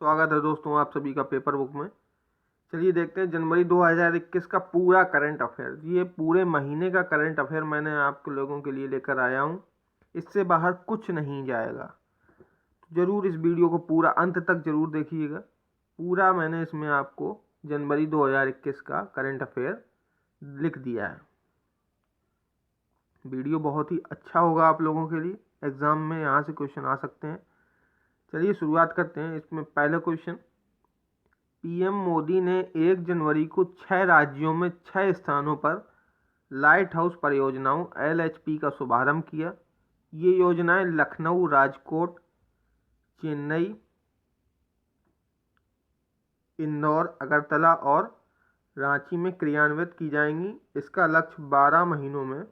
स्वागत है दोस्तों आप सभी का पेपर बुक में। चलिए देखते हैं जनवरी 2021 का पूरा करंट अफेयर। ये पूरे महीने का करंट अफेयर मैंने आपके लोगों के लिए लेकर आया हूँ। इससे बाहर कुछ नहीं जाएगा। ज़रूर इस वीडियो को पूरा अंत तक ज़रूर देखिएगा। पूरा मैंने इसमें आपको जनवरी 2021 का करंट अफेयर लिख दिया है। वीडियो बहुत ही अच्छा होगा आप लोगों के लिए। एग्ज़ाम में यहाँ से क्वेश्चन आ सकते हैं। चलिए शुरुआत करते हैं। इसमें पहला क्वेश्चन, पीएम मोदी ने 1 जनवरी को 6 राज्यों में 6 स्थानों पर लाइट हाउस परियोजनाओं LHP का शुभारंभ किया। ये योजनाएं लखनऊ, राजकोट, चेन्नई, इंदौर, अगरतला और रांची में क्रियान्वित की जाएंगी। इसका लक्ष्य 12 महीनों में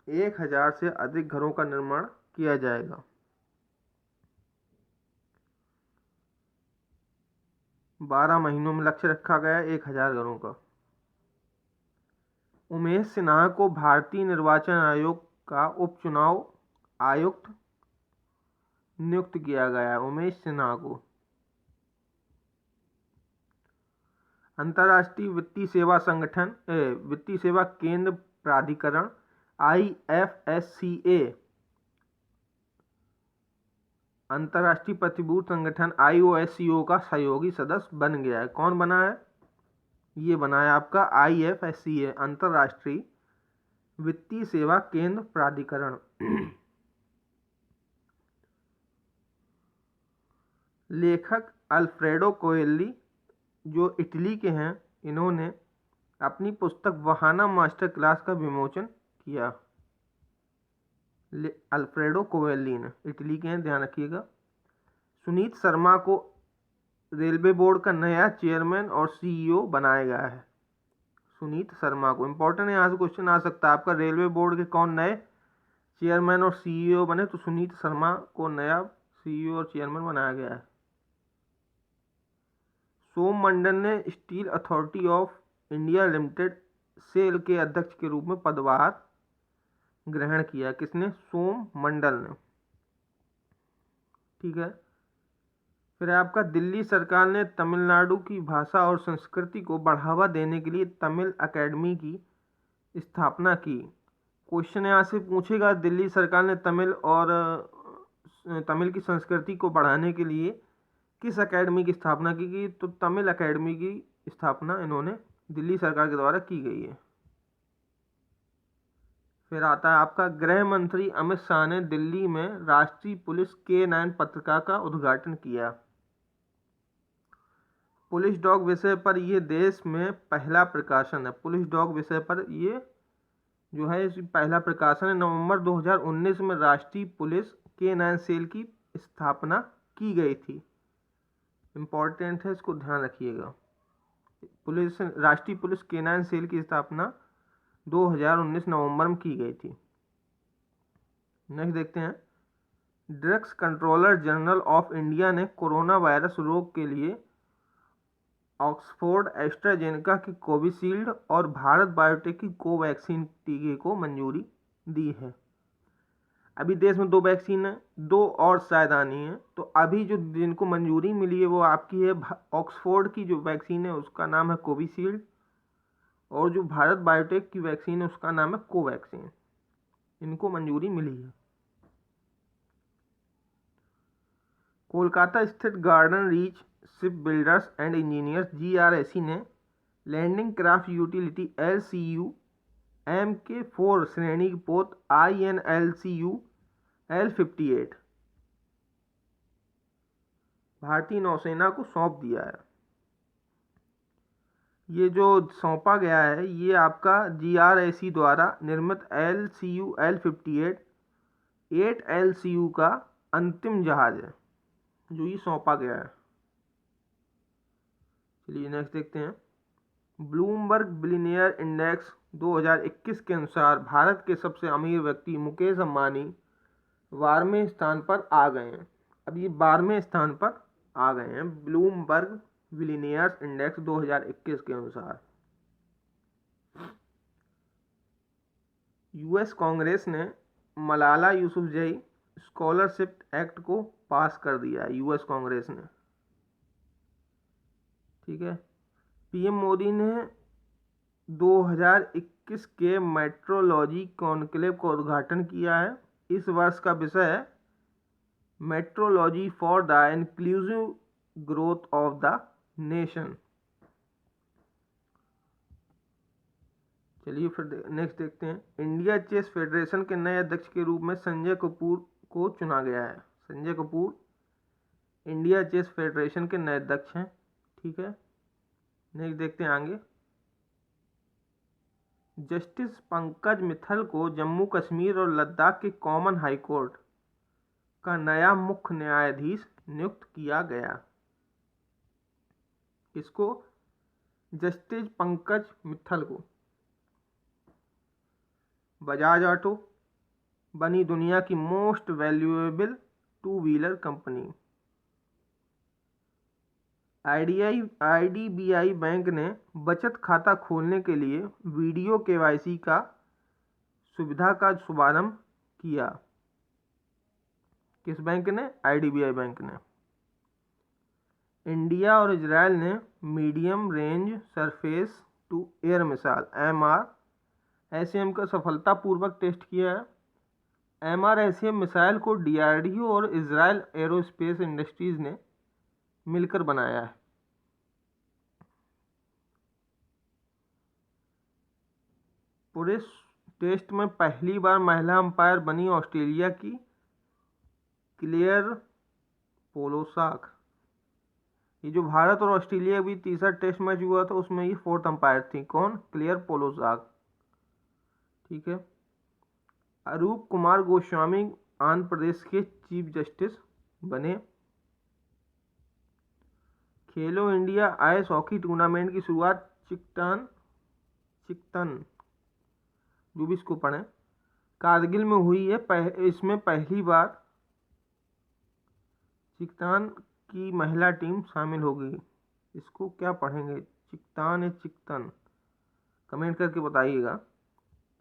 1000 से अधिक घरों का निर्माण किया जाएगा। 12 महीनों में लक्ष्य रखा गया 1000 घरों का। उमेश सिन्हा को भारतीय निर्वाचन आयोग का उपचुनाव आयुक्त नियुक्त किया गया। उमेश सिन्हा को अंतर्राष्ट्रीय वित्तीय सेवा संगठन वित्तीय सेवा केंद्र प्राधिकरण IFSCA, अंतर्राष्ट्रीय प्रतिभूति संगठन IOSCO का सहयोगी सदस्य बन गया है। कौन बना है? ये बना है आपका IFSCA, अंतर्राष्ट्रीय वित्तीय सेवा केंद्र प्राधिकरण। लेखक अल्फ्रेडो कोएल्ली जो इटली के हैं, इन्होंने अपनी पुस्तक वहाना मास्टर क्लास का विमोचन किया। अल्फ्रेडो कोएल्ली ने, इटली के हैं, ध्यान रखिएगा। सुनीत शर्मा को रेलवे बोर्ड का नया चेयरमैन और CEO बनाया गया है। सुनीत शर्मा को, इंपॉर्टेंट है, यहाँ से क्वेश्चन आ सकता है आपका, रेलवे बोर्ड के कौन नए चेयरमैन और CEO बने? तो सुनीत शर्मा को नया CEO और चेयरमैन बनाया गया है। सोम मंडल ने steel authority of India limited SAIL के अध्यक्ष के रूप में पदभार ग्रहण किया। किसने? सोम मंडल ने। ठीक है। फिर आपका, दिल्ली सरकार ने तमिलनाडु की भाषा और संस्कृति को बढ़ावा देने के लिए तमिल अकेडमी की स्थापना की। क्वेश्चन यहाँ से पूछेगा, दिल्ली सरकार ने तमिल की संस्कृति को बढ़ाने के लिए किस अकेडमी की स्थापना की? तो तमिल अकेडमी की स्थापना इन्होंने दिल्ली सरकार के द्वारा की गई है। फिर आता है आपका, गृह मंत्री अमित शाह ने दिल्ली में राष्ट्रीय पुलिस K9 पत्रिका का उद्घाटन किया। पुलिस डॉग विषय पर यह देश में पहला प्रकाशन है। पुलिस डॉग विषय पर ये जो है इस पहला प्रकाशन है। नवंबर 2019 में राष्ट्रीय पुलिस K9 सेल की स्थापना की गई थी। इम्पोर्टेंट है, इसको ध्यान रखिएगा। राष्ट्रीय पुलिस K9 सेल की स्थापना 2019 नवंबर में की गई थी। नेक्स्ट देखते हैं, drugs controller general of India ने कोरोना वायरस रोग के लिए ऑक्सफोर्ड एस्ट्राजेनेका की कोविशील्ड और भारत बायोटेक की कोवैक्सीन टीके को मंजूरी दी है। अभी देश में 2 वैक्सीन है, 2 और शायद आनी है। तो अभी जो जिनको मंजूरी मिली है वो आपकी है ऑक्सफोर्ड की जो वैक्सीन है उसका नाम है कोविशील्ड, और जो भारत बायोटेक की वैक्सीन है उसका नाम है कोवैक्सीन। इनको मंजूरी मिली है। कोलकाता स्थित garden reach ship builders and engineers GRSE ने landing craft utility LCU MK4 श्रेणी की पोत INLCU L58 भारतीय नौसेना को सौंप दिया है। ये जो सौंपा गया है ये आपका GRSE द्वारा निर्मित LCU L58 8 LCU का अंतिम जहाज है जो ये सौंपा गया है। चलिए नेक्स्ट देखते हैं, ब्लूमबर्ग बिलियनियर इंडेक्स 2021 के अनुसार भारत के सबसे अमीर व्यक्ति मुकेश अंबानी 12वें स्थान पर आ गए हैं। अब ये 12वें स्थान पर आ गए हैं ब्लूमबर्ग बिलियनियर्स इंडेक्स 2021 के अनुसार। US कांग्रेस ने मलाला यूसुफजई स्कॉलरशिप एक्ट को पास कर दिया है यूएस कांग्रेस ने। ठीक है, पीएम मोदी ने 2021 के मेट्रोलॉजी कॉन्क्लेव का उद्घाटन किया है। इस वर्ष का विषय है metrology for the inclusive growth of the nation. चलिए फिर नेक्स्ट देखते हैं। इंडिया चेस फेडरेशन के नए अध्यक्ष के रूप में संजय कपूर को चुना गया है। Sanjay Kapoor India chess federation के नए अध्यक्ष हैं। ठीक है, नेक्स्ट देखते हैं आगे। जस्टिस पंकज मित्तल को जम्मू कश्मीर और लद्दाख के कॉमन हाई कोर्ट का नया मुख्य न्यायाधीश नियुक्त किया गया। किसको? जस्टिस पंकज मित्तल को। बजाज ऑटो बनी दुनिया की most valuable two wheeler company. IDBI bank ने बचत खाता खोलने के लिए वीडियो केवाईसी का सुविधा का शुभारंभ किया। किस बैंक ने? आईडीबीआई बैंक ने। इंडिया और इजराइल ने medium range surface to air missile MRSAM का सफलतापूर्वक टेस्ट किया है। MRSAM मिसाइल को DRDO और इजराइल एरोस्पेस इंडस्ट्रीज ने मिलकर बनाया है। पुरुष टेस्ट में पहली बार महिला अंपायर बनी ऑस्ट्रेलिया की क्लेयर पोलोसाक। ये जो भारत और ऑस्ट्रेलिया भी तीसरा टेस्ट मैच हुआ था उसमें ये फोर्थ अंपायर थी। कौन? क्लेयर पोलोसाक। ठीक है, अरूप कुमार गोस्वामी आंध्र प्रदेश के चीफ जस्टिस बने। खेलो इंडिया आइस हॉकी टूर्नामेंट की शुरुआत चिकटन जो भी इसको पढ़े कारगिल में हुई है। इसमें पहली बार चिकतान की महिला टीम शामिल हो गई। इसको क्या पढ़ेंगे? चिकतान या चिकतन? कमेंट करके बताइएगा।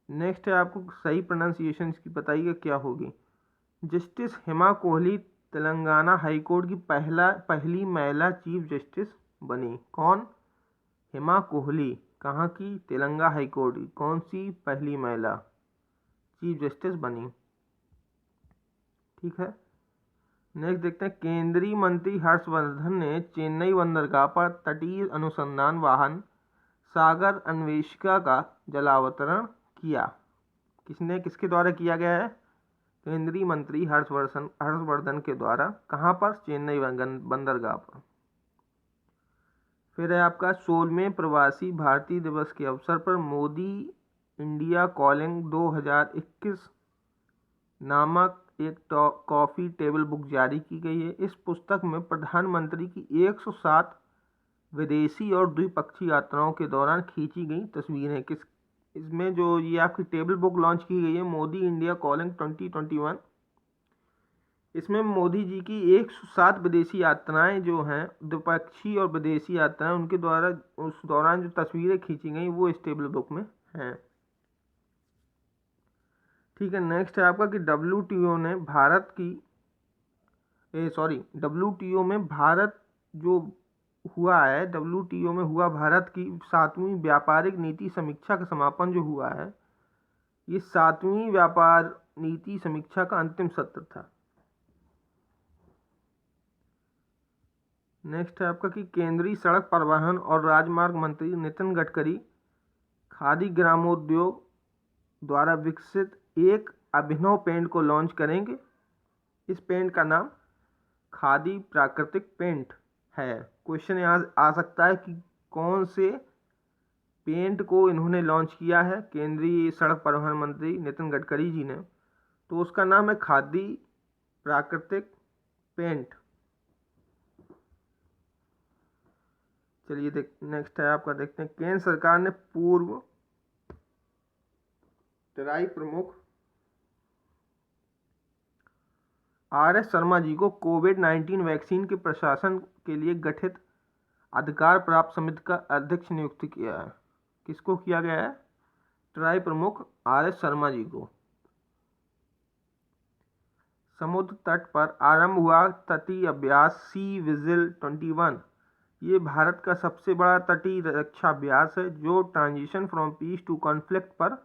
नेक्स्ट है, आपको सही प्रोनाउंसिएशन इसकी बताइएगा क्या होगी। जस्टिस हेमा कोहली तेलंगाना हाईकोर्ट की पहली महिला चीफ जस्टिस बनी। कौन? हेमा कोहली। कहाँ की? तेलंगाना हाईकोर्ट की। कौन सी पहली महिला चीफ जस्टिस बनी? ठीक है, नेक्स्ट देखते हैं। केंद्रीय मंत्री हर्षवर्धन ने चेन्नई बंदरगाह पर तटीय अनुसंधान वाहन सागर अन्वेषिका का जलावतरण किया। किसके द्वारा किया गया है? केंद्रीय मंत्री हर्षवर्धन के द्वारा। कहाँ पर? चेन्नई बंदरगाह पर। फिर है आपका 16वें प्रवासी भारतीय दिवस के अवसर पर मोदी इंडिया कॉलिंग 2021 नामक एक कॉफी टेबल बुक जारी की गई है। इस पुस्तक में प्रधानमंत्री की 107 विदेशी और द्विपक्षीय यात्राओं के दौरान खींची गई तस्वीरें। इसमें जो ये आपकी टेबल बुक लॉन्च की गई है मोदी इंडिया कॉलिंग 2021, इसमें मोदी जी की 107 विदेशी यात्राएं जो हैं, द्विपक्षीय और विदेशी यात्राएं, उनके द्वारा उस दौरान जो तस्वीरें खींची गई वो इस टेबल बुक में हैं। ठीक है, नेक्स्ट है आपका कि WTO में भारत जो हुआ है, WTO में हुआ भारत की 7वीं व्यापारिक नीति समीक्षा का समापन जो हुआ है, ये 7वीं व्यापार नीति समीक्षा का अंतिम सत्र था। नेक्स्ट है आपका कि केंद्रीय सड़क परिवहन और राजमार्ग मंत्री नितिन गडकरी खादी ग्रामोद्योग द्वारा विकसित एक अभिनव पेंट को लॉन्च करेंगे। इस पेंट का नाम खादी प्राकृतिक पेंट है। क्वेश्चन यहाँ आ सकता है कि कौन से पेंट को इन्होंने लॉन्च किया है केंद्रीय सड़क परिवहन मंत्री नितिन गडकरी जी ने, तो उसका नाम है खादी प्राकृतिक पेंट। चलिए नेक्स्ट है आपका देखते हैं। केंद्र सरकार ने पूर्व तराई प्रमुख RS शर्मा जी को कोविड-19 वैक्सीन के प्रशासन के लिए गठित अधिकार प्राप्त समिति का अध्यक्ष नियुक्त किया है। किसको किया गया है? तराई प्रमुख RS शर्मा जी को। समुद्र तट पर आरंभ हुआ तटीय अभ्यास सी विजिल 21 ये भारत का सबसे बड़ा तटीय रक्षा अभ्यास है जो transition from peace to conflict पर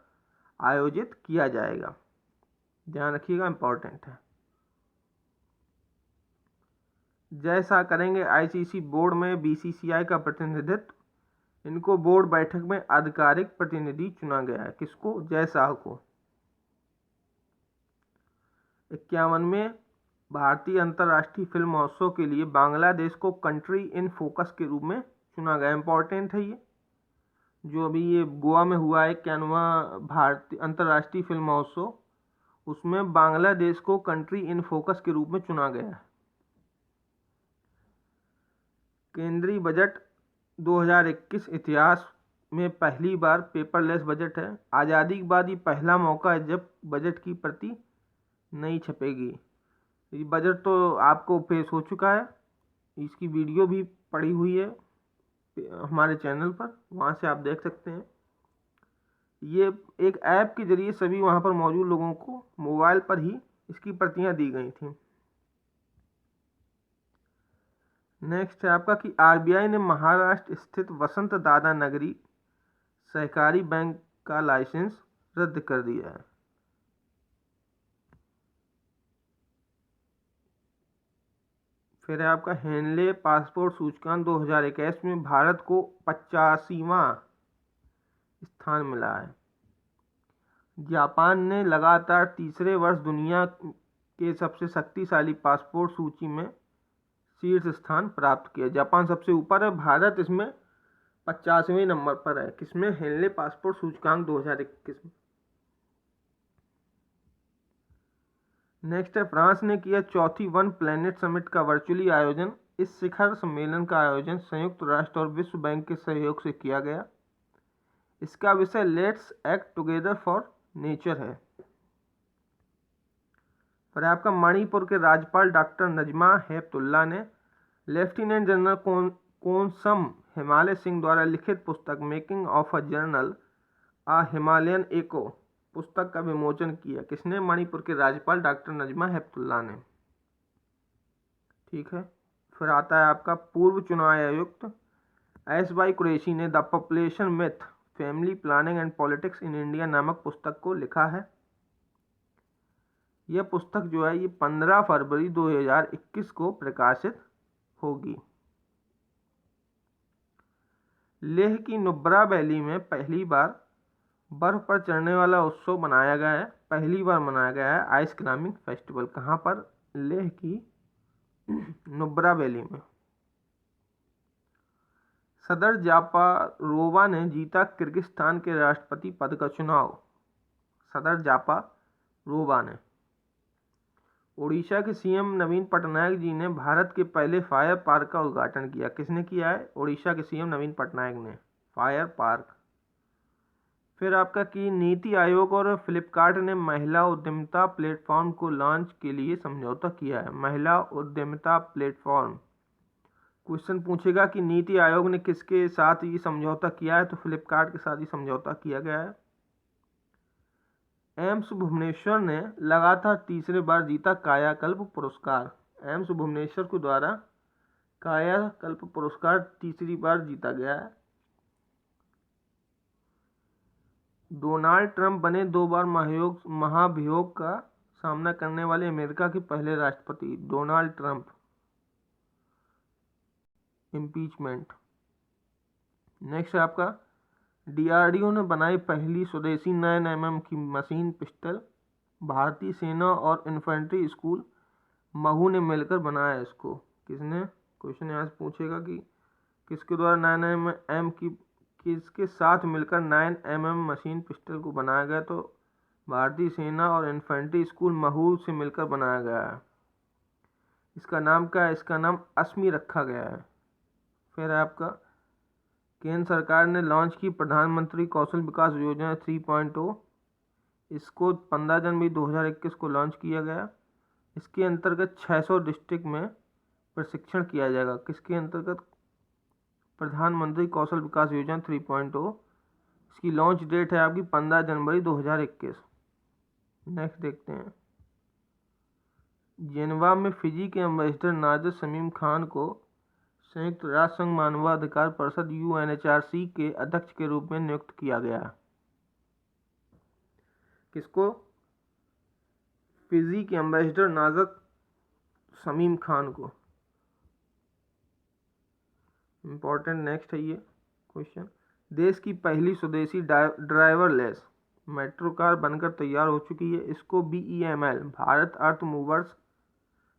आयोजित किया जाएगा। ध्यान रखिएगा, इंपॉर्टेंट है। जय शाह करेंगे आईसीसी बोर्ड में बीसीसीआई का प्रतिनिधित्व। इनको बोर्ड बैठक में आधिकारिक प्रतिनिधि चुना गया है। किसको? जय शाह को। 51वें भारतीय अंतर्राष्ट्रीय फिल्म महोत्सव के लिए बांग्लादेश को कंट्री इन फोकस के रूप में चुना गया। इंपॉर्टेंट है ये, जो अभी ये गोवा में हुआ है 91वां भारतीय अंतर्राष्ट्रीय फिल्म महोत्सव, उसमें बांग्लादेश को कंट्री इन फोकस के रूप में चुना गया है। केंद्रीय बजट 2021 इतिहास में पहली बार पेपरलेस बजट है। आज़ादी के बाद ये पहला मौका है जब बजट की प्रति नहीं छपेगी। ये बजट तो आपको पेश हो चुका है, इसकी वीडियो भी पड़ी हुई है हमारे चैनल पर, वहाँ से आप देख सकते हैं। ये एक ऐप के जरिए सभी वहाँ पर मौजूद लोगों को मोबाइल पर ही इसकी प्रतियां दी गई थी। नेक्स्ट है आपका कि आरबीआई ने महाराष्ट्र स्थित वसंत दादा नगरी सहकारी बैंक का लाइसेंस रद्द कर दिया है। फिर है आपका हेनले पासपोर्ट सूचकांक 2021 में भारत को 85वां स्थान मिला है। जापान ने लगातार तीसरे वर्ष दुनिया के सबसे शक्तिशाली पासपोर्ट सूची में शीर्ष स्थान प्राप्त किया। जापान सबसे ऊपर है, भारत इसमें 50वें नंबर पर है। किसमें? हेनले पासपोर्ट सूचकांक 2021 में। नेक्स्ट है फ्रांस ने किया चौथी वन प्लैनेट समिट का वर्चुअली आयोजन। इस शिखर सम्मेलन का आयोजन संयुक्त राष्ट्र और विश्व बैंक के सहयोग से किया गया। इसका विषय let's act together for nature है। पर आपका मणिपुर के राज्यपाल डॉक्टर नजमा हेपतुल्ला ने लेफ्टिनेंट जनरल कोनसम हिमालय सिंह द्वारा लिखित पुस्तक making of a general a Himalayan echo पुस्तक का विमोचन किया। किसने? मणिपुर के राज्यपाल डॉक्टर नजमा हेपतुल्ला ने। ठीक है। फिर आता है आपका पूर्व चुनाव आयुक्त एस वाई कुरैशी ने the population myth family planning and politics in India नामक पुस्तक को लिखा है। यह पुस्तक जो है ये 15 फरवरी 2021 को प्रकाशित होगी। लेह की नुब्रा वैली में पहली बार बर्फ पर चढ़ने वाला उत्सव मनाया गया है। पहली बार मनाया गया है आइस क्लाइंबिंग फेस्टिवल। कहाँ पर? लेह की नुब्रा वैली में। सदर जापारोवा ने जीता किर्गिस्तान के राष्ट्रपति पद का चुनाव। सदर जापारोवा ने। ओडिशा के सीएम नवीन पटनायक जी ने भारत के पहले फायर पार्क का उद्घाटन किया। किसने किया है? ओडिशा के सीएम नवीन पटनायक ने। Fire park. फिर आपका कि नीति आयोग और फ्लिपकार्ट ने महिला उद्यमिता प्लेटफॉर्म को लॉन्च के लिए समझौता किया है। महिला उद्यमिता प्लेटफॉर्म। क्वेश्चन पूछेगा कि नीति आयोग ने किसके साथ ये समझौता किया है, तो फ्लिपकार्ट के साथ ही समझौता किया गया है। एम्स भुवनेश्वर ने लगातार तीसरे बार जीता कायाकल्प पुरस्कार। एम्स भुवनेश्वर के द्वारा कायाकल्प पुरस्कार तीसरी बार जीता गया है। डोनाल्ड ट्रंप बने 2 बार महाभियोग का सामना करने वाले अमेरिका के पहले राष्ट्रपति। Donald Trump. इम्पीचमेंट। नेक्स्ट है आपका डीआरडीओ ने बनाई पहली स्वदेशी 9mm की मशीन पिस्टल। भारतीय सेना और इन्फेंट्री स्कूल महू ने मिलकर बनाया इसको। किसने? क्वेश्चन यहाँ से पूछेगा कि किसके द्वारा 9mm की किसके साथ मिलकर 9mm मशीन पिस्टल को बनाया गया, तो भारतीय सेना और इन्फेंट्री स्कूल महू से मिलकर बनाया गया है। इसका नाम क्या है? इसका नाम अस्मी रखा गया है। फिर आपका केंद्र सरकार ने लॉन्च की प्रधानमंत्री कौशल विकास योजना 3.0। इसको 15 जनवरी 2021 को लॉन्च किया गया। इसके अंतर्गत 600 डिस्ट्रिक्ट में प्रशिक्षण किया जाएगा। किसके अंतर्गत? प्रधानमंत्री कौशल विकास योजना 3.0। इसकी लॉन्च डेट है आपकी 15 जनवरी 2021। नेक्स्ट देखते हैं। जेनेवा में फिजी के एम्बेसडर नाजर शमीम खान को संयुक्त राष्ट्र संघ मानवाधिकार परिषद UNHRC के अध्यक्ष के रूप में नियुक्त किया गया। किसको? फिजी के एम्बेसडर नाजर शमीम खान को। इम्पोर्टेंट नेक्स्ट है ये क्वेश्चन। देश की पहली स्वदेशी ड्राइवरलेस मेट्रो कार बनकर तैयार हो चुकी है। इसको BEML भारत अर्थ मूवर्स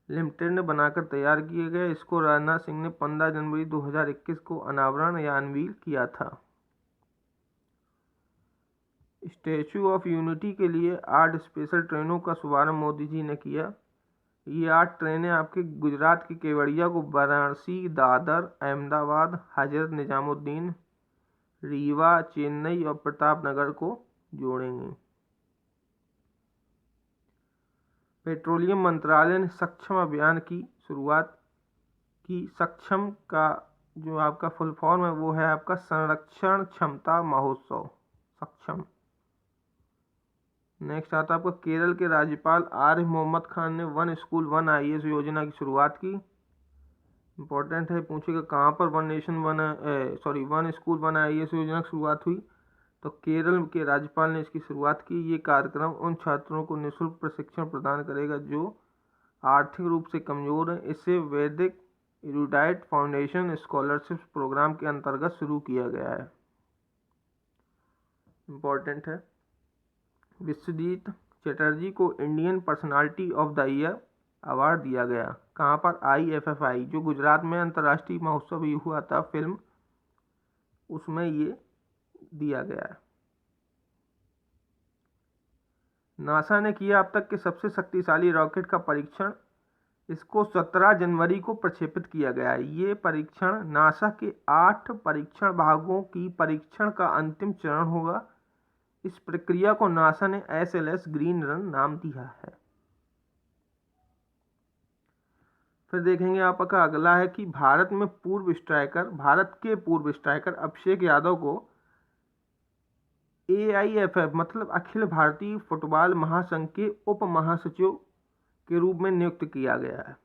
लिमिटेड ने बनाकर तैयार किया गया। इसको राजनाथ सिंह ने 15 जनवरी 2021 को अनावरण या अनवील किया था। स्टैच्यू ऑफ यूनिटी के लिए 8 स्पेशल ट्रेनों का शुभारंभ मोदी जी ने किया। ये 8 ट्रेनें आपके गुजरात के केवड़िया को वाराणसी, दादर, अहमदाबाद, हजरत निजामुद्दीन, रीवा, चेन्नई और प्रतापनगर को जोड़ेंगी। पेट्रोलियम मंत्रालय ने सक्षम अभियान की शुरुआत की। सक्षम का जो आपका फुल फॉर्म है वो है आपका संरक्षण क्षमता महोत्सव, सक्षम। नेक्स्ट आता है आपका केरल के राज्यपाल आरिफ मोहम्मद खान ने वन स्कूल वन IAS योजना की शुरुआत की। इंपॉर्टेंट है, पूछेगा कहाँ पर वन स्कूल वन IAS योजना की शुरुआत हुई, तो केरल के राज्यपाल ने इसकी शुरुआत की। ये कार्यक्रम उन छात्रों को निःशुल्क प्रशिक्षण प्रदान करेगा जो आर्थिक रूप से कमजोर हैं। इसे वैदिक इरुडाइट फाउंडेशन स्कॉलरशिप प्रोग्राम के अंतर्गत शुरू किया गया है। इम्पोर्टेंट है, विश्वजीत चटर्जी को Indian personality of the year award दिया गया। कहाँ पर? IFFI जो गुजरात में अंतर्राष्ट्रीय महोत्सव हुआ था फिल्म, उसमें ये दिया गया है। नासा ने किया अब तक के सबसे शक्तिशाली रॉकेट का परीक्षण। इसको 17 जनवरी को प्रक्षेपित किया गया है। ये परीक्षण नासा के 8 परीक्षण भागों की परीक्षण का अंतिम चरण होगा। इस प्रक्रिया को नासा ने SLS ग्रीन रन नाम दिया है। फिर देखेंगे आपका अगला है कि भारत के पूर्व स्ट्राइकर अभिषेक यादव को AIFF मतलब अखिल भारतीय फुटबॉल महासंघ के उप महासचिव के रूप में नियुक्त किया गया है।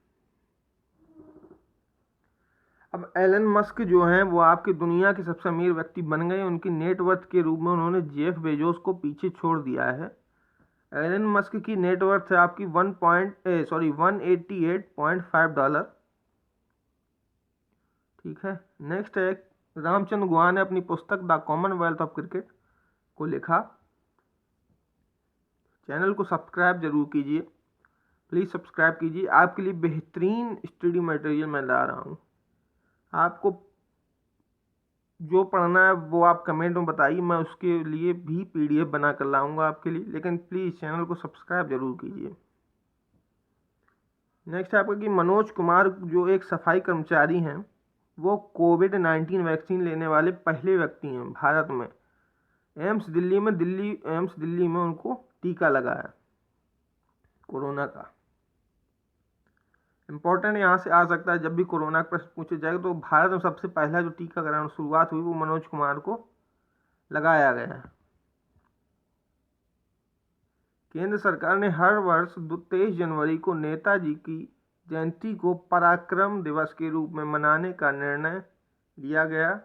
अब एलन मस्क जो हैं वो आपकी दुनिया के सबसे अमीर व्यक्ति बन गए। उनकी नेटवर्थ के रूप में उन्होंने जेफ बेजोस को पीछे छोड़ दिया है। एलन मस्क की नेटवर्थ है आपकी 188.5 डॉलर। ठीक है, नेक्स्ट है रामचंद्र गुहा ने अपनी पुस्तक द कॉमनवेल्थ ऑफ क्रिकेट को लिखा। चैनल को सब्सक्राइब जरूर कीजिए, प्लीज़ सब्सक्राइब कीजिए। आपके लिए बेहतरीन स्टडी मटेरियल मैं ला रहा हूँ। आपको जो पढ़ना है वो आप कमेंट में बताइए, मैं उसके लिए भी PDF बना कर लाऊंगा आपके लिए, लेकिन प्लीज़ चैनल को सब्सक्राइब जरूर कीजिए। नेक्स्ट है आपका कि मनोज कुमार जो एक सफाई कर्मचारी हैं, वो कोविड-19 वैक्सीन लेने वाले पहले व्यक्ति हैं भारत में। एम्स दिल्ली में उनको टीका लगा है कोरोना का। इम्पोर्टेंट यहाँ से आ सकता है, जब भी कोरोना का प्रश्न पूछा जाएगा तो भारत में सबसे पहला जो टीकाकरण शुरुआत हुई वो मनोज कुमार को लगाया गया है। केंद्र सरकार ने हर वर्ष 23 जनवरी को नेताजी की जयंती को पराक्रम दिवस के रूप में मनाने का निर्णय लिया गया,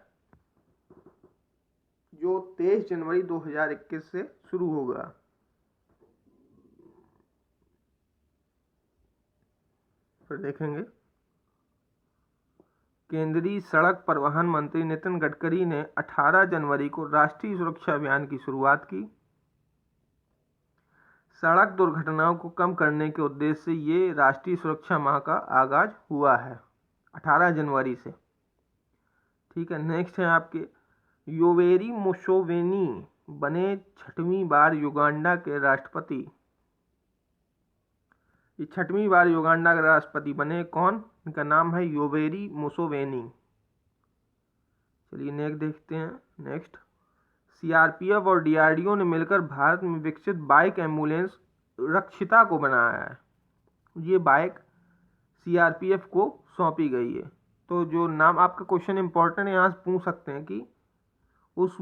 जो 23 जनवरी 2021 से शुरू होगा। फिर देखेंगे केंद्रीय सड़क परिवहन मंत्री नितिन गडकरी ने 18 जनवरी को राष्ट्रीय सुरक्षा अभियान की शुरुआत की। सड़क दुर्घटनाओं को कम करने के उद्देश्य से ये राष्ट्रीय सुरक्षा माह का आगाज हुआ है 18 जनवरी से। ठीक है, नेक्स्ट है आपके योवेरी मुसेवेनी बने 6वीं बार युगांडा के राष्ट्रपति। ये 6वीं बार युगांडा के राष्ट्रपति बने कौन? इनका नाम है योवेरी मुसेवेनी। चलिए नेक्स्ट देखते हैं। नेक्स्ट CRPF और DRDO ने मिलकर भारत में विकसित बाइक एम्बुलेंस रक्षिता को बनाया है। ये बाइक CRPF को सौंपी गई है। तो जो नाम आपका क्वेश्चन इंपॉर्टेंट है, यहाँ से पूछ सकते हैं कि उस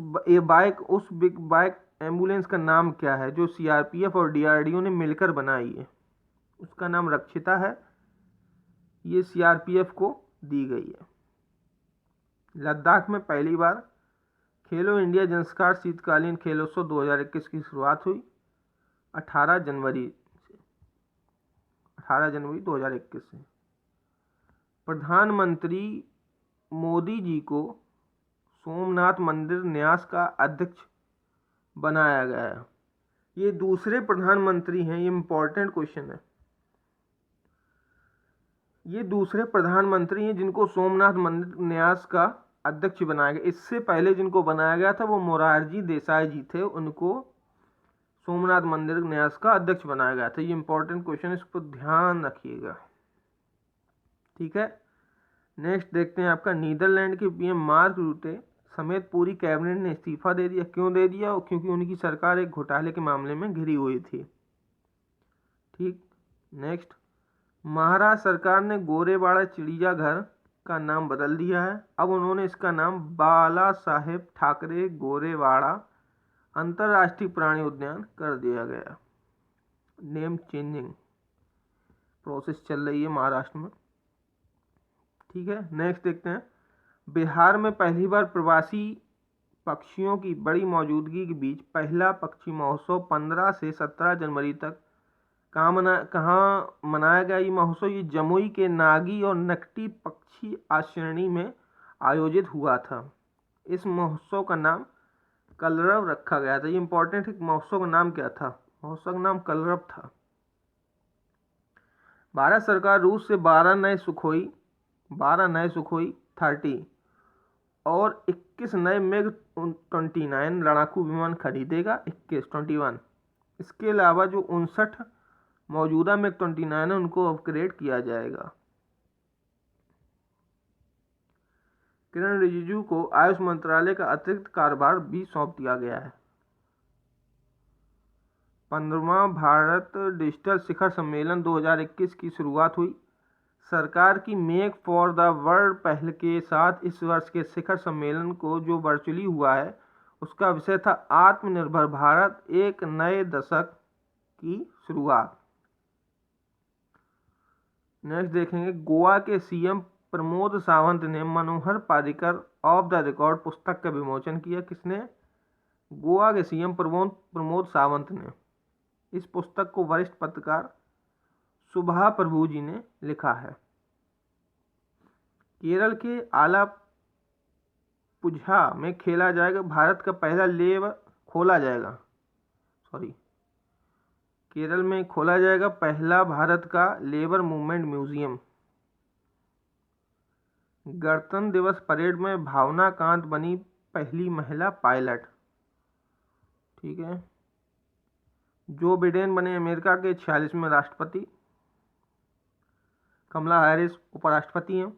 बाइक एम्बुलेंस का नाम क्या है जो CRPF और DRDO ने मिलकर बनाई है। उसका नाम रक्षिता है, ये सीआरपीएफ को दी गई है। लद्दाख में पहली बार खेलो इंडिया संस्कार शीतकालीन खेलोत्सव 2021 की शुरुआत हुई 18 जनवरी 2021 से। प्रधानमंत्री मोदी जी को सोमनाथ मंदिर न्यास का अध्यक्ष बनाया गया है। ये दूसरे प्रधानमंत्री हैं, ये इंपॉर्टेंट क्वेश्चन है। ये दूसरे प्रधानमंत्री हैं जिनको सोमनाथ मंदिर न्यास का अध्यक्ष बनाया गया। इससे पहले जिनको बनाया गया था वो मोरारजी देसाई जी थे, उनको सोमनाथ मंदिर न्यास का अध्यक्ष बनाया गया था। ये इंपॉर्टेंट क्वेश्चन, इस पर ध्यान रखिएगा, ठीक है। नेक्स्ट देखते हैं आपका, नीदरलैंड के पीएम मार्क रूटे समेत पूरी कैबिनेट ने इस्तीफा दे दिया। क्यों दे दिया? क्योंकि उनकी सरकार एक घोटाले के मामले में घिरी हुई थी, ठीक। नेक्स्ट, महाराष्ट्र सरकार ने गोरेवाड़ा चिड़ियाघर का नाम बदल दिया है। अब उन्होंने इसका नाम बाला साहेब ठाकरे गोरेवाड़ा अंतर्राष्ट्रीय प्राणी उद्यान कर दिया गया। नेम चेंजिंग प्रोसेस चल रही है महाराष्ट्र में, ठीक है। नेक्स्ट देखते हैं, बिहार में पहली बार प्रवासी पक्षियों की बड़ी मौजूदगी के बीच पहला पक्षी महोत्सव 15 से 17 जनवरी तक कहाँ मनाया गया। ये महोत्सव ये जमुई के नागी और नकटी पक्षी आश्रयणी में आयोजित हुआ था। इस महोत्सव का नाम कलरव रखा गया था। ये इंपॉर्टेंट है, महोत्सव का नाम क्या था? महोत्सव का नाम कलरव था। भारत सरकार रूस से 12 नए सुखोई 30 और 21 नए मिग 29 लड़ाकू विमान खरीदेगा। 21 इसके अलावा जो 59 मौजूदा मिग 29 है उनको अपग्रेड किया जाएगा। किरण रिजिजू को आयुष मंत्रालय का अतिरिक्त कार्यभार भी सौंप दिया गया है। 15वां भारत डिजिटल शिखर सम्मेलन 2021 की शुरुआत हुई। सरकार की मेक फॉर द वर्ल्ड पहल के साथ इस वर्ष के शिखर सम्मेलन को जो वर्चुअली हुआ है उसका विषय था आत्मनिर्भर भारत, एक नए दशक की शुरुआत। नेक्स्ट देखेंगे, गोवा के सीएम प्रमोद सावंत ने मनोहर पारिकर ऑफ द रिकॉर्ड पुस्तक का विमोचन किया। किसने? गोवा के सीएम प्रमोद सावंत ने। इस पुस्तक को वरिष्ठ पत्रकार सुभा प्रभु जी ने लिखा है। केरल के आलापुझा में खेला जाएगा भारत का पहला केरल में खोला जाएगा पहला भारत का लेबर मूवमेंट म्यूजियम। गणतंत्र दिवस परेड में भावना कांत बनी पहली महिला पायलट, ठीक है। जो बिडेन बने अमेरिका के 46वें राष्ट्रपति। कमला हैरिस उपराष्ट्रपति हैं,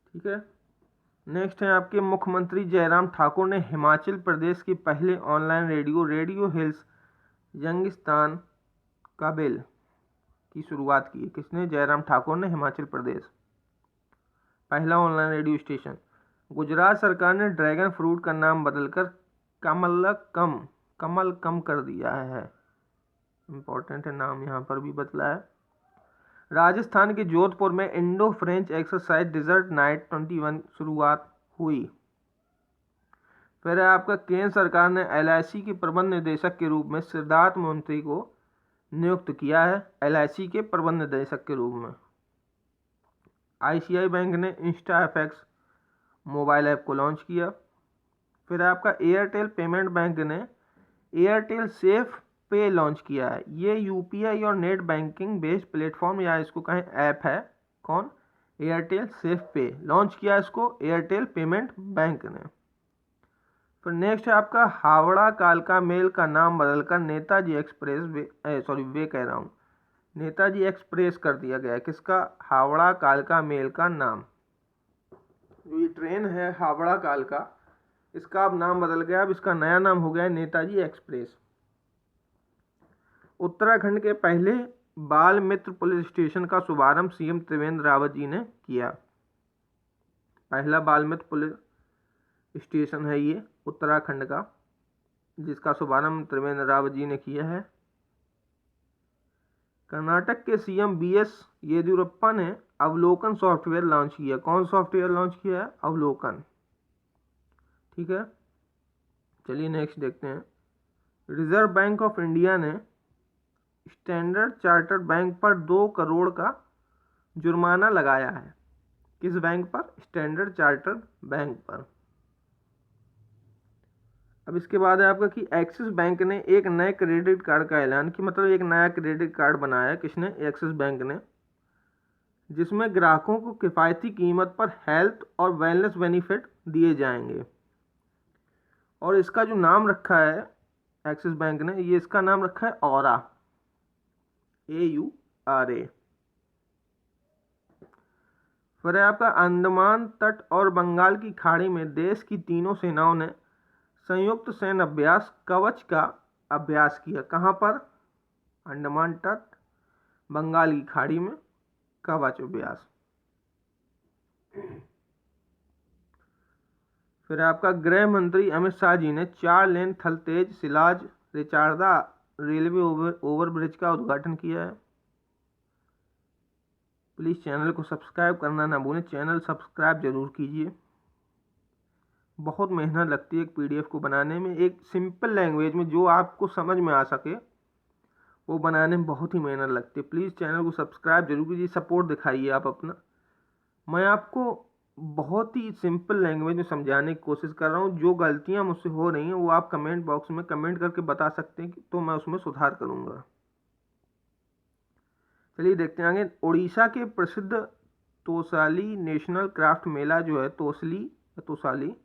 ठीक है। नेक्स्ट है आपके, मुख्यमंत्री जयराम ठाकुर ने हिमाचल प्रदेश के पहले ऑनलाइन रेडियो हिल्स यंगिस्तान काबिल की शुरुआत की। किसने? जयराम ठाकुर ने। हिमाचल प्रदेश पहला ऑनलाइन रेडियो स्टेशन। गुजरात सरकार ने ड्रैगन फ्रूट का नाम बदलकर कमलकम कर दिया है। इंपॉर्टेंट है, नाम यहाँ पर भी बदला है। राजस्थान के जोधपुर में Indo French exercise desert knight 21 शुरुआत हुई। फिर है आपका, केंद्र सरकार ने LIC के प्रबंध निदेशक के रूप में सिद्धार्थ मोहंती को नियुक्त किया है। LIC के प्रबंध निदेशक के रूप में। ICICI बैंक ने InstaFX मोबाइल ऐप को लॉन्च किया। फिर आपका एयरटेल पेमेंट बैंक ने एयरटेल सेफ पे लॉन्च किया है। ये UPI और नेट बैंकिंग बेस्ड प्लेटफॉर्म या इसको कहें ऐप है। कौन? एयरटेल सेफ पे लॉन्च किया इसको एयरटेल पेमेंट बैंक ने। फिर नेक्स्ट है आपका, हावड़ा कालका मेल का नाम बदलकर नेताजी एक्सप्रेस कर दिया गया है। किसका? हावड़ा कालका मेल का नाम। जो ये ट्रेन है हावड़ा कालका, इसका अब नाम बदल गया। अब इसका नया नाम हो गया है नेताजी एक्सप्रेस। उत्तराखंड के पहले बाल मित्र पुलिस स्टेशन का शुभारंभ CM त्रिवेंद्र रावत जी ने किया। पहला बाल मित्र पुलिस स्टेशन है ये उत्तराखंड का, जिसका शुभारंभ त्रिवेंद्र रावत जी ने किया है। कर्नाटक के सीएम BS येदियुरप्पा ने अवलोकन सॉफ्टवेयर लॉन्च किया। कौन सॉफ्टवेयर लॉन्च किया है? अवलोकन। ठीक है, चलिए नेक्स्ट देखते हैं। रिजर्व बैंक ऑफ इंडिया ने स्टैंडर्ड चार्टर्ड बैंक पर 2 करोड़ का जुर्माना लगाया है। किस बैंक पर? स्टैंडर्ड चार्टर्ड बैंक पर। अब इसके बाद है आपका कि एक्सिस बैंक ने एक नए क्रेडिट कार्ड का ऐलान किया, मतलब एक नया क्रेडिट कार्ड बनाया। किसने? एक्सिस बैंक ने, जिसमें ग्राहकों को किफ़ायती कीमत पर हेल्थ और वेलनेस बेनिफिट दिए जाएंगे। और इसका जो नाम रखा है एक्सिस बैंक ने, ये इसका नाम रखा है ऑरा, AURA। फिर है आपका अंडमान तट और बंगाल की खाड़ी में देश की तीनों सेनाओं ने संयुक्त सैन्य अभ्यास कवच का अभ्यास किया। कहाँ पर? अंडमान तट, बंगाल की खाड़ी में कवच अभ्यास। फिर आपका गृह मंत्री अमित शाह जी ने 4 लेन थलतेज सिलाज रिचारदा रेलवे ओवरब्रिज का उद्घाटन किया है। प्लीज़ चैनल को सब्सक्राइब करना ना भूलें, चैनल सब्सक्राइब जरूर कीजिए। बहुत मेहनत लगती है एक PDF को बनाने में, एक सिंपल लैंग्वेज में जो आपको समझ में आ सके वो बनाने में बहुत ही मेहनत लगती है। प्लीज़ चैनल को सब्सक्राइब जरूर कीजिए, सपोर्ट दिखाइए आप अपना। मैं आपको बहुत ही सिंपल लैंग्वेज में समझाने की कोशिश कर रहा हूँ। जो गलतियाँ मुझसे हो रही हैं वो आप कमेंट बॉक्स में कमेंट करके बता सकते हैं, तो मैं उसमें सुधार करूँगा। चलिए देखते हैं आगे। उड़ीसा के प्रसिद्ध तोसाली नेशनल क्राफ्ट मेला जो है तोसाली,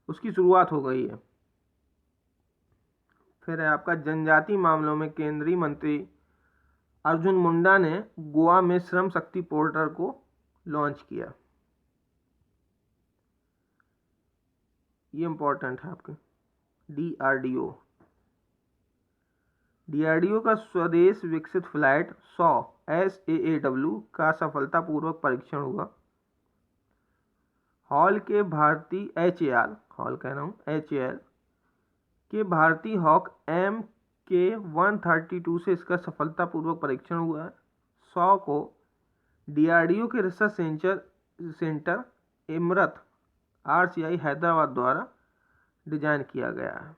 उसकी शुरुआत हो गई है। फिर है आपका जनजाति मामलों में केंद्रीय मंत्री अर्जुन मुंडा ने गोवा में श्रम शक्ति पोर्टल को लॉन्च किया। ये इंपॉर्टेंट है आपके। DRDO का स्वदेश विकसित फ्लाइट 100 SAAW का सफलतापूर्वक परीक्षण हुआ। HAL के भारतीय हॉक MK132 से इसका सफलतापूर्वक परीक्षण हुआ है। 100 को DRDO के research centre Imrat RCI Hyderabad द्वारा डिजाइन किया गया है।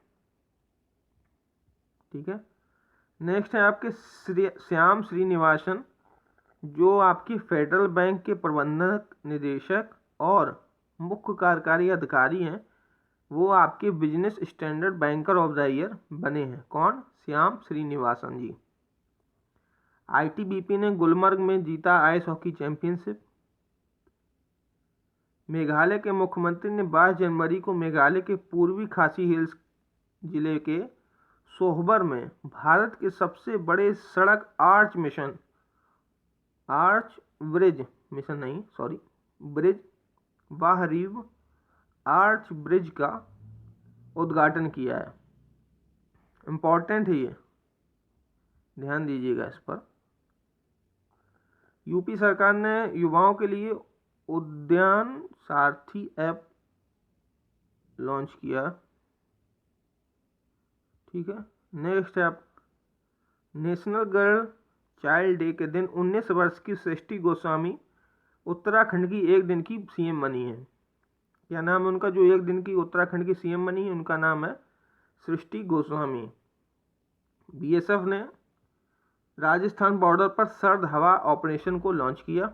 ठीक है, नेक्स्ट है आपके श्याम श्रीनिवासन, जो आपकी फेडरल बैंक के प्रबंधक निदेशक और मुख्य कार्यकारी अधिकारी हैं। वो आपके business standard banker of the year बने हैं। कौन? श्याम श्रीनिवासन जी। ITBP ने गुलमर्ग में जीता आइस हॉकी चैंपियनशिप। मेघालय के मुख्यमंत्री ने 22 जनवरी को मेघालय के पूर्वी खासी हिल्स जिले के सोहबर में भारत के सबसे बड़े सड़क ब्रिज वाहरीव आर्च ब्रिज का उद्घाटन किया है। इम्पॉर्टेंट है ये, ध्यान दीजिएगा इस पर। यूपी सरकार ने युवाओं के लिए उद्यान सारथी ऐप लॉन्च किया। ठीक है, नेक्स्ट है आप नेशनल गर्ल चाइल्ड डे के दिन 19 वर्ष की सृष्टि गोस्वामी उत्तराखंड की एक दिन की CM बनी है। क्या नाम है उनका? जो एक दिन की उत्तराखंड की CM बनी है उनका नाम है सृष्टि गोस्वामी। BSF ने राजस्थान बॉर्डर पर सर्द हवा ऑपरेशन को लॉन्च किया।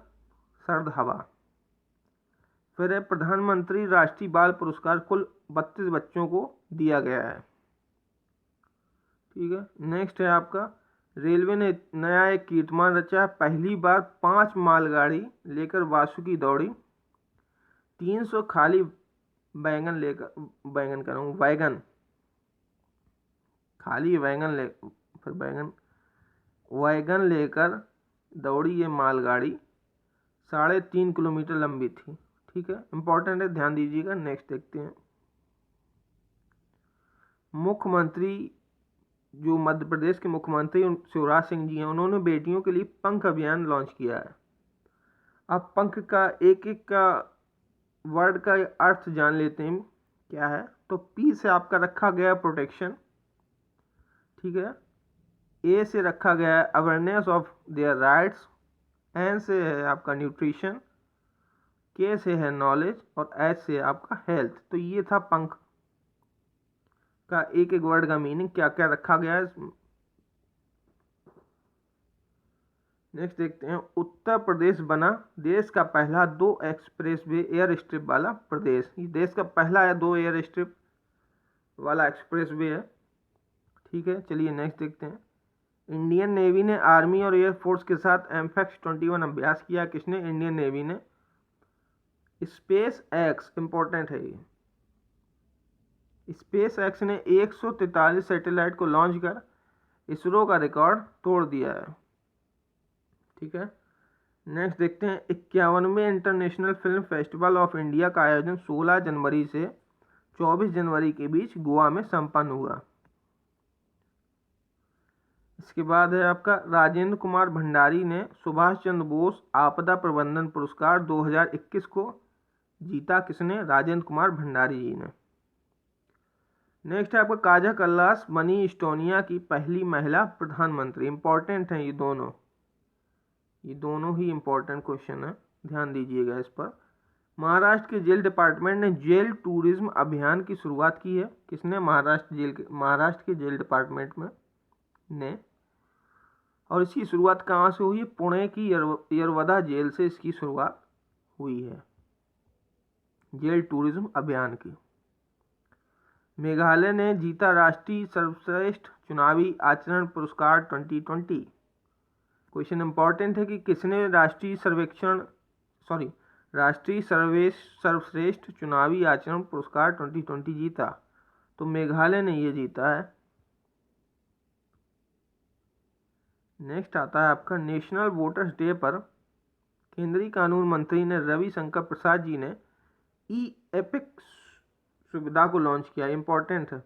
सर्द हवा। फिर है प्रधानमंत्री राष्ट्रीय बाल पुरस्कार कुल 32 बच्चों को दिया गया है। ठीक है, नेक्स्ट है आपका रेलवे ने नया एक कीर्तिमान रचा। पहली बार 5 मालगाड़ी लेकर वासुकी दौड़ी। 300 खाली वैगन लेकर दौड़ी ये मालगाड़ी 3.5 किलोमीटर लंबी थी। ठीक है, इंपॉर्टेंट है, ध्यान दीजिएगा। नेक्स्ट देखते हैं। मुख्यमंत्री जो मध्य प्रदेश के मुख्यमंत्री शिवराज सिंह जी हैं, उन्होंने बेटियों के लिए पंख अभियान लॉन्च किया है। अब पंख का एक का वर्ड का अर्थ जान लेते हैं क्या है। तो P से आपका रखा गया प्रोटेक्शन। ठीक है, ए से रखा गया है अवेयरनेस ऑफ देयर राइट्स, एन से है आपका न्यूट्रिशन, के से है नॉलेज और एच से है आपका हेल्थ। तो ये था पंख का एक एक वर्ड का मीनिंग, क्या क्या रखा गया है। नेक्स्ट देखते हैं, उत्तर प्रदेश बना देश का पहला 2 एक्सप्रेसवे एयर स्ट्रिप वाला प्रदेश। ये देश का पहला है 2 एयर स्ट्रिप वाला एक्सप्रेसवे है। ठीक है, चलिए नेक्स्ट देखते हैं। इंडियन नेवी ने आर्मी और एयरफोर्स के साथ एमफैक्स 21 अभ्यास किया। किसने? इंडियन नेवी ने। स्पेस एक्स इंपॉर्टेंट है ये। स्पेस एक्स ने 143 सैटेलाइट को लॉन्च कर इसरो का रिकॉर्ड तोड़ दिया है। ठीक है, नेक्स्ट देखते हैं। 51वें international film festival of India का आयोजन 16 जनवरी से 24 जनवरी के बीच गोवा में संपन्न हुआ। इसके बाद है आपका राजेंद्र कुमार भंडारी ने सुभाष चंद्र बोस आपदा प्रबंधन पुरस्कार 2021 को जीता। किसने? राजेंद्र कुमार भंडारी जी ने। नेक्स्ट है आपका काजा कल्लास बनी इस्टोनिया की पहली महिला प्रधानमंत्री। इंपॉर्टेंट है ये दोनों ही इंपॉर्टेंट क्वेश्चन है, ध्यान दीजिएगा इस पर। महाराष्ट्र के जेल डिपार्टमेंट ने जेल टूरिज्म अभियान की शुरुआत की है। किसने? महाराष्ट्र के जेल डिपार्टमेंट में ने। और इसकी शुरुआत कहाँ से हुई है? पुणे की यरवदा जेल से इसकी शुरुआत हुई है, जेल टूरिज्म अभियान की। मेघालय ने जीता राष्ट्रीय सर्वश्रेष्ठ चुनावी आचरण पुरस्कार 2020। क्वेश्चन इंपॉर्टेंट है कि किसने राष्ट्रीय सर्वश्रेष्ठ चुनावी आचरण पुरस्कार 2020 जीता? तो मेघालय ने ये जीता है। नेक्स्ट आता है आपका नेशनल वोटर्स डे पर केंद्रीय कानून मंत्री ने रविशंकर प्रसाद जी ने ई एपिक सुविधा को लॉन्च किया। इंपॉर्टेंट है।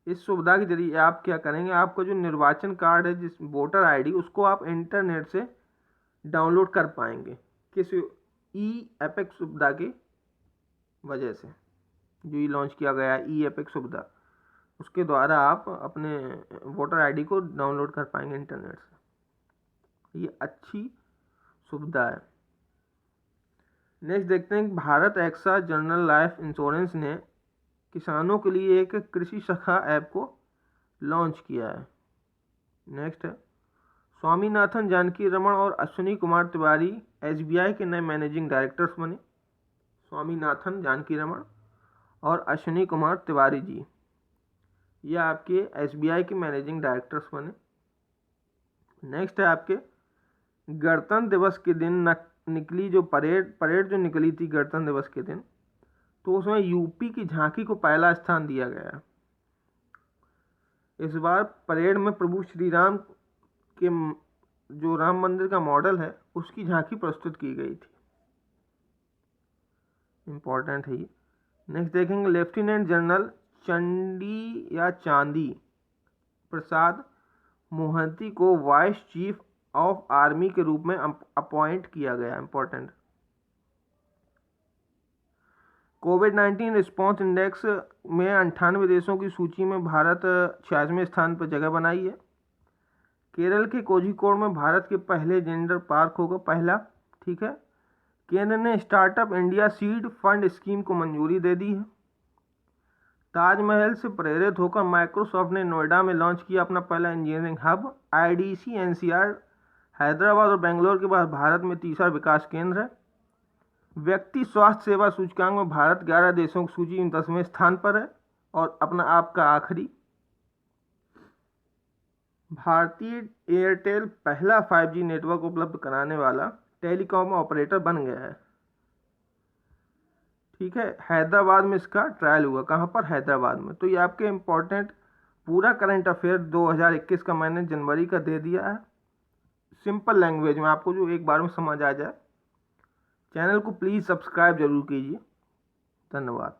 इस सुविधा के जरिए आप क्या करेंगे, आपका जो निर्वाचन कार्ड है, जिस वोटर आईडी, उसको आप इंटरनेट से डाउनलोड कर पाएंगे। किस? ई एपिक सुविधा की वजह से जो ये लॉन्च किया गया है, ई एपिक सुविधा, उसके द्वारा आप अपने वोटर आईडी को डाउनलोड कर पाएंगे इंटरनेट से। ये अच्छी सुविधा है। नेक्स्ट देखते हैं, Bharat AXA general life insurance ने किसानों के लिए एक कृषि शाखा ऐप को लॉन्च किया है। नेक्स्ट है, स्वामीनाथन जानकी रमन और अश्विनी कुमार तिवारी एसबीआई के नए मैनेजिंग डायरेक्टर्स बने। स्वामीनाथन जानकी रमन और अश्विनी कुमार तिवारी जी, ये आपके एसबीआई के मैनेजिंग डायरेक्टर्स बने। नेक्स्ट है आपके गणतंत्र दिवस के दिन निकली जो परेड जो निकली थी गणतंत्र दिवस के दिन, तो उसमें यूपी की झांकी को पहला स्थान दिया गया। इस बार परेड में प्रभु श्री राम के जो राम मंदिर का मॉडल है उसकी झांकी प्रस्तुत की गई थी। इंपॉर्टेंट है ये। नेक्स्ट देखेंगे, लेफ्टिनेंट जनरल चांदी प्रसाद मोहंती को वाइस चीफ ऑफ आर्मी के रूप में अपॉइंट किया गया। इंपॉर्टेंट। कोविड-19 रिस्पॉन्स इंडेक्स में 98 देशों की सूची में भारत 86वें स्थान पर जगह बनाई है। केरल के कोझिकोड में भारत के पहले जेंडर पार्क होगा, पहला। ठीक है। केंद्र ने startup India seed fund scheme को मंजूरी दे दी है। ताजमहल से प्रेरित होकर माइक्रोसॉफ्ट ने नोएडा में लॉन्च किया अपना पहला engineering hub. IDC NCR Hyderabad और बेंगलोर के बाद भारत में तीसरा विकास केंद्र है। व्यक्ति स्वास्थ्य सेवा सूचकांक में भारत 11 देशों की सूची में 10वें स्थान पर है। और अपना आपका आखिरी, भारतीय एयरटेल पहला 5G नेटवर्क उपलब्ध कराने वाला टेलीकॉम ऑपरेटर बन गया है। ठीक है, हैदराबाद में इसका ट्रायल हुआ। कहाँ पर? हैदराबाद में। तो ये आपके इम्पोर्टेंट पूरा करंट अफेयर 2021 का मैंने जनवरी का दे दिया है, सिंपल लैंग्वेज में, आपको जो एक बार में समझ आ जाए। चैनल को प्लीज़ सब्सक्राइब जरूर कीजिए। धन्यवाद।